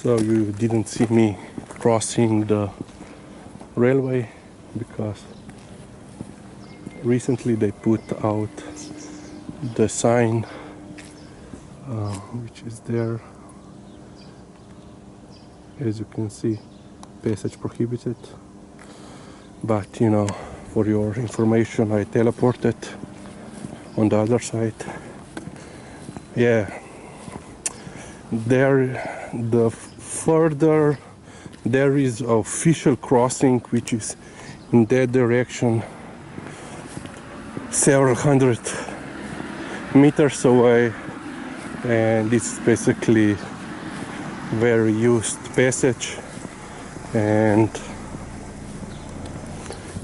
So you didn't see me crossing the railway because recently they put out the sign which is there, as you can see, passage prohibited. But you know, for your information, I teleported on the other side. Yeah, the further there is official crossing which is in that direction, several hundred meters away, and it's basically very used passage, and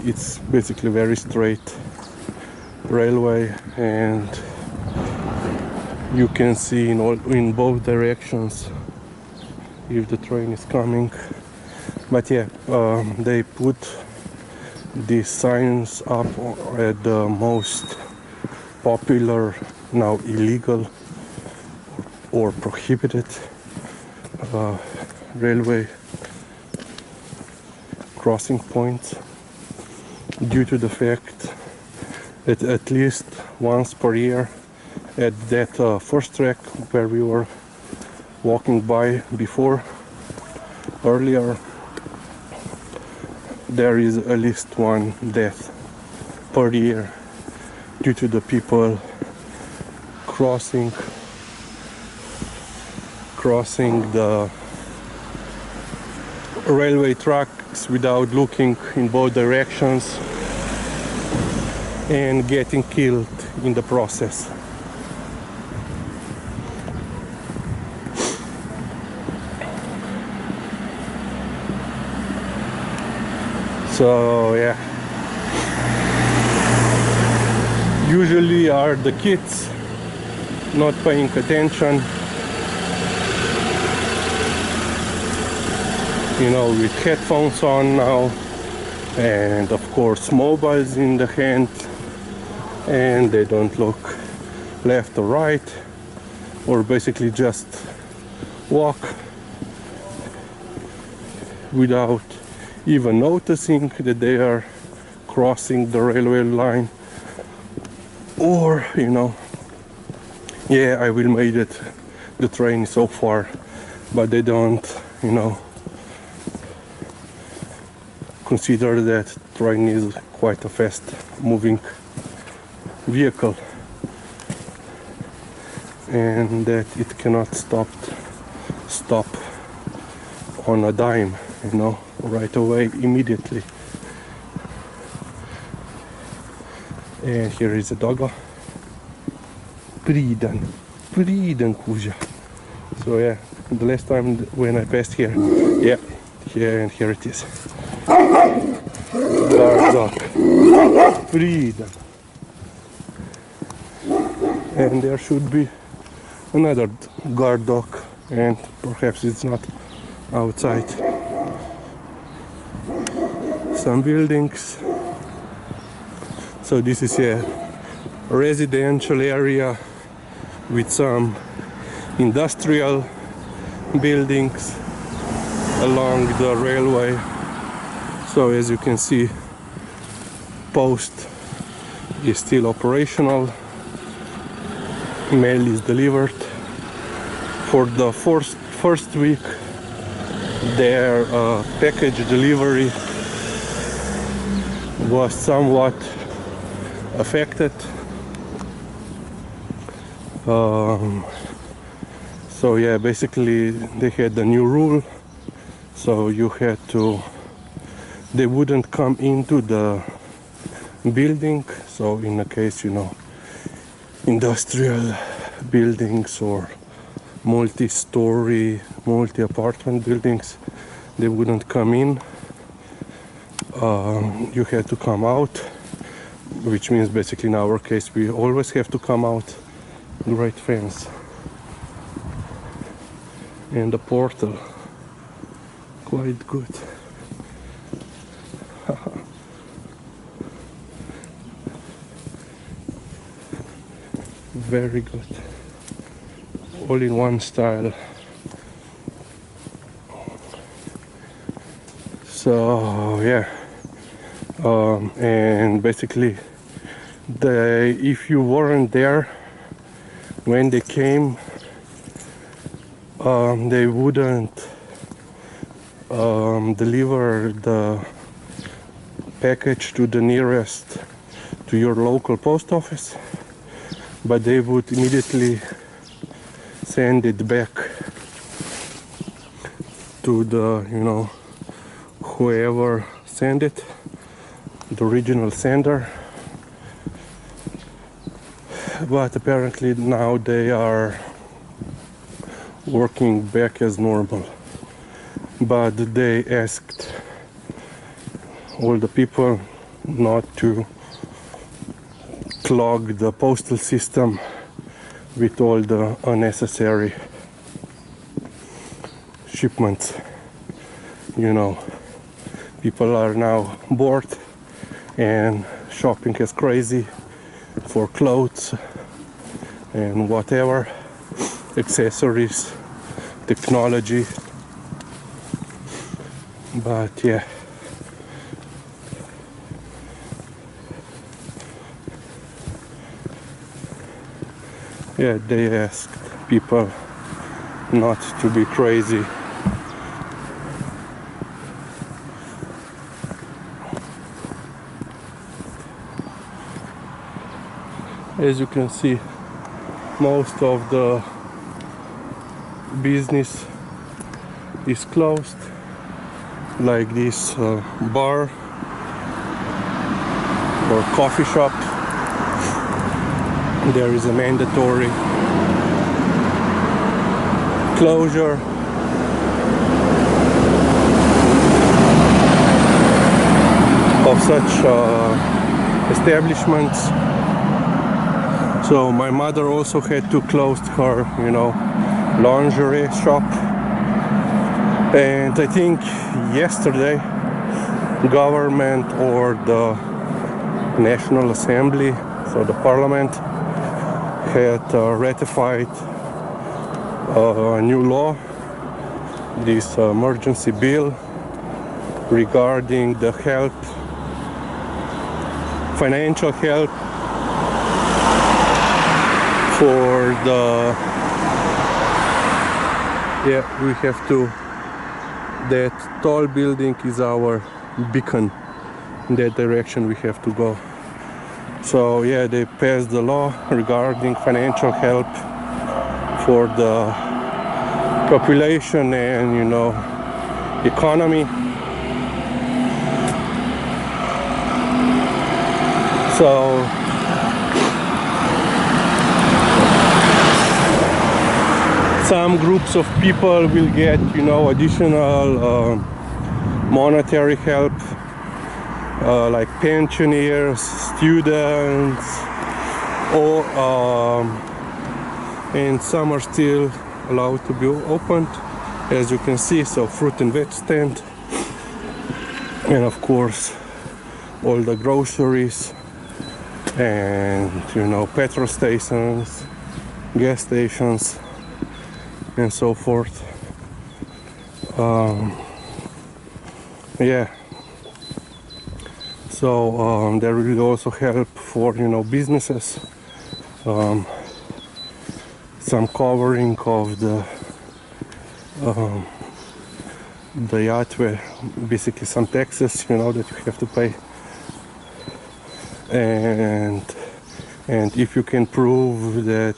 it's basically very straight railway, and you can see in both directions if the train is coming. But yeah, they put these signs up at the most popular, now illegal or prohibited railway crossing points, due to the fact that at least once per year at that first track where we were walking by before earlier, there is at least one death per year due to the people crossing the railway tracks without looking in both directions and getting killed in the process. So yeah, usually are the kids not paying attention, you know, with headphones on now, and of course mobiles in the hand, and they don't look left or right, or basically just walk without even noticing that they are crossing the railway line. Or, you know, yeah, I will make it, the train so far, but they don't, you know, consider that train is quite a fast moving vehicle and that it cannot stop on a dime, you know, right away, immediately. And here is a doggo. Priden Kuzja. So yeah, the last time when I passed here, yeah, and here it is. Guard dog. Priden. And there should be another guard dog, and perhaps it's not outside. Some buildings. So this is a residential area with some industrial buildings along the railway. So as you can see, post is still operational. Mail is delivered. For the first week, their package delivery was somewhat affected. So yeah, basically they had a new rule, so you had to, they wouldn't come into the building. So in a case, you know, industrial buildings or multi-story, multi-apartment buildings, they wouldn't come in. You had to come out, which means basically in our case we always have to come out. Great fence and the portal, quite good. Very good, all in one style. So yeah, and basically if you weren't there when they came, they wouldn't deliver the package to the nearest, to your local post office, but they would immediately send it back to the, you know, whoever sent it, the original sender. But apparently now they are working back as normal. But they asked all the people not to clog the postal system with all the unnecessary shipments. You know, people are now bored and shopping as crazy for clothes and whatever, accessories, technology. But yeah, they asked people not to be crazy. As you can see, most of the business is closed, like this bar or coffee shop. There is a mandatory closure. Of such establishments. So my mother also had to close her, you know, lingerie shop. And I think yesterday, government or the National Assembly, so the Parliament, had ratified a new law, this emergency bill regarding the help, financial help for the, we have to, that tall building is our beacon, in that direction we have to go. So yeah, they passed the law regarding financial help for the population and, you know, economy. So some groups of people will get, you know, additional monetary help, like pensioners, students, or and some are still allowed to be opened, as you can see. So fruit and veg stand, and of course all the groceries, and, you know, petrol stations, gas stations, and so forth. So there will also help for, you know, businesses, some covering of the yacht, where basically some taxes, you know, that you have to pay. And if you can prove that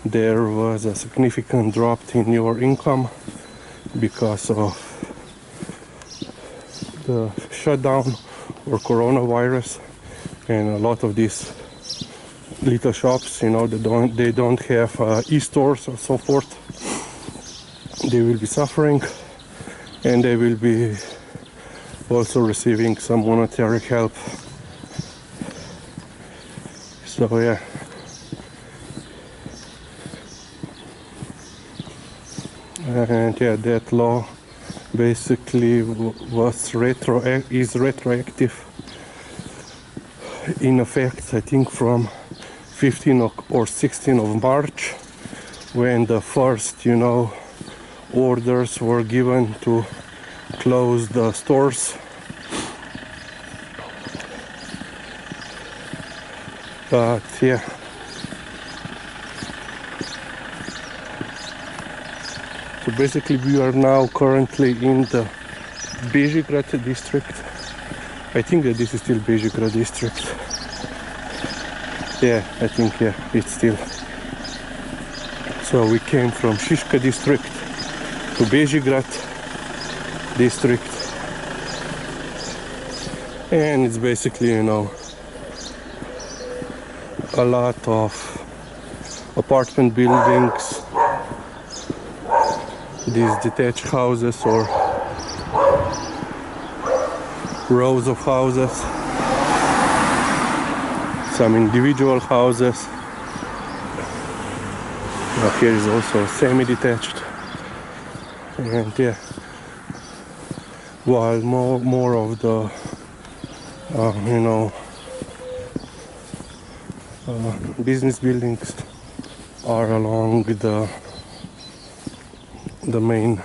there was a significant drop in your income because of the shutdown or coronavirus, and a lot of these little shops, you know, they don't have e-stores or so forth, they will be suffering, and they will be also receiving some monetary help. So yeah, and yeah, that law basically is retroactive, in effect, I think from 15 or 16 of March, when the first, you know, orders were given to closed the stores. But yeah, so basically we are now currently in the Bežigrad district. I think that this is still Bežigrad district. Yeah, I think, yeah, it's still. So we came from Šiška district to Bežigrad district, and it's basically, you know, a lot of apartment buildings, these detached houses or rows of houses, some individual houses. Now here is also semi-detached, and yeah, while more of the you know, business buildings are along the main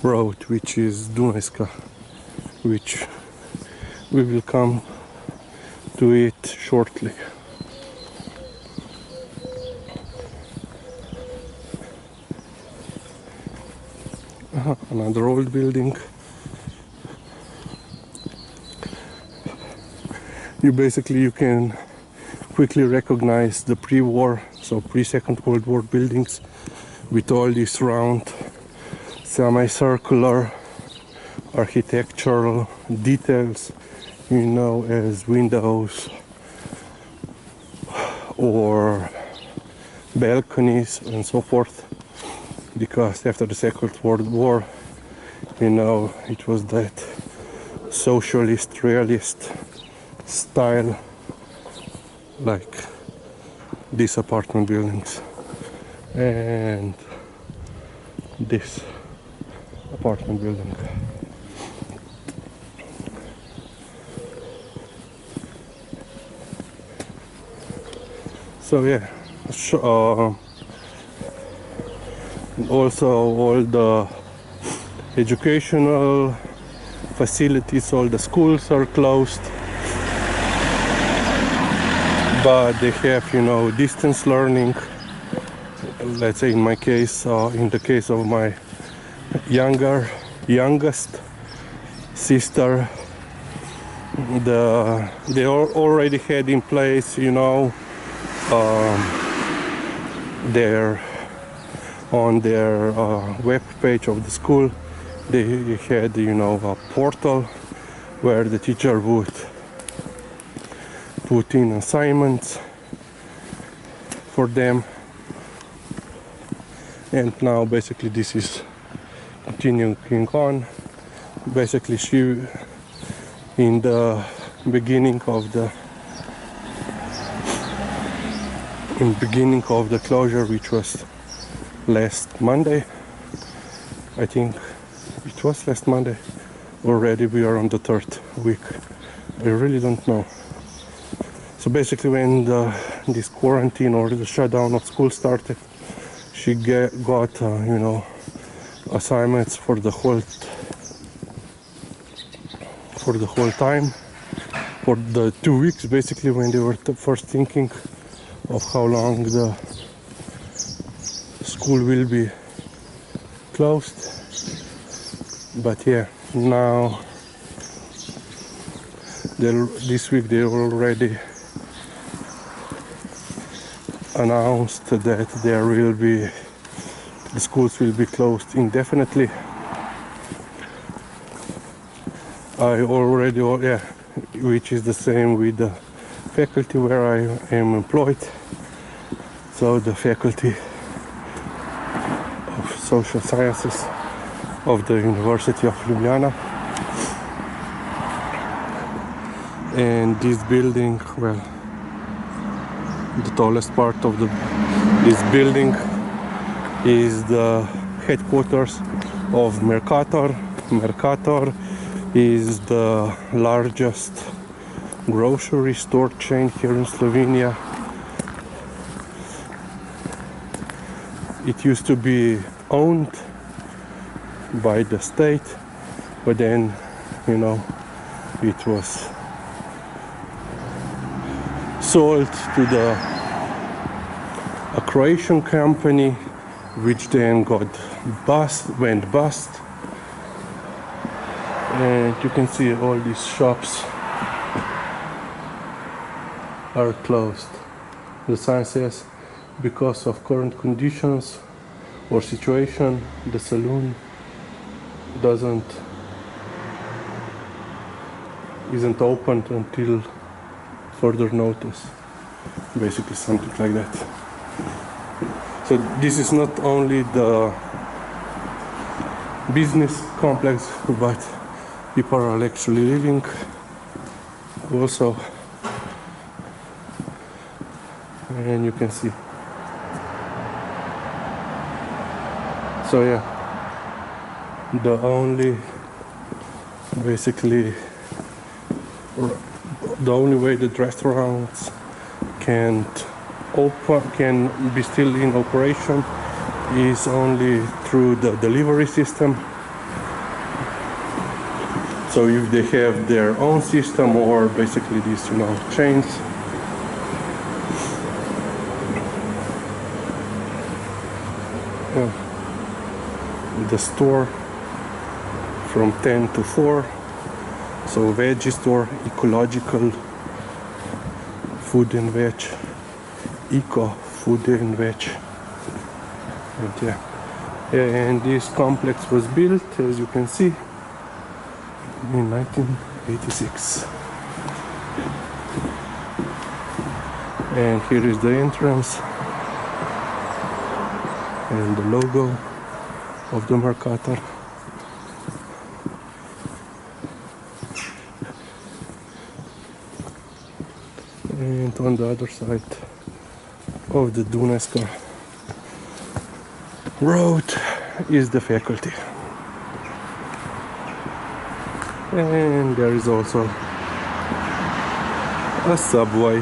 road, which is Dunajska, which we will come to it shortly. Another old building. You can quickly recognize the pre-war, so pre-Second World War buildings with all these round semicircular architectural details, you know, as windows or balconies and so forth, because after the Second World War, you know, it was that socialist realist style, like these apartment buildings and this apartment building. So yeah, also all the educational facilities, all the schools are closed, but they have, you know, distance learning. Let's say in my case, in the case of my youngest sister, they already had in place, you know, on their web page of the school, they had, you know, a portal where the teacher would put in assignments for them, and now basically this is continuing on. Basically she, in the beginning of the closure, which was last Monday, I think it was last Monday, already we are on the third week, I really don't know. So basically when this quarantine or the shutdown of school started, she got you know, assignments for the whole time, for the 2 weeks basically, when they were first thinking of how long the school will be closed. But yeah, now this week they already announced that the schools will be closed indefinitely. Which is the same with the faculty where I am employed. So the faculty of social sciences of the University of Ljubljana, and this building, well, the tallest part of this building is the headquarters of Mercator. Mercator is the largest grocery store chain here in Slovenia. It used to be owned by the state, but then, you know, it was sold to a Croatian company, which then went bust. And you can see all these shops are closed. The sign says, because of current conditions or situation, the saloon isn't opened until further notice. Basically something like that. So this is not only the business complex, but people are actually living also. And you can see. So yeah, the only way that restaurants can be still in operation is only through the delivery system. So if they have their own system, or basically these, you know, chains. Yeah. The store from 10 to 4. So veggie store, ecological food and veg, eco food and veg. And and this complex was built, as you can see, in 1986. And here is the entrance and the logo of the Mercator. And on the other side of the Dunajska road is the faculty. And there is also a subway.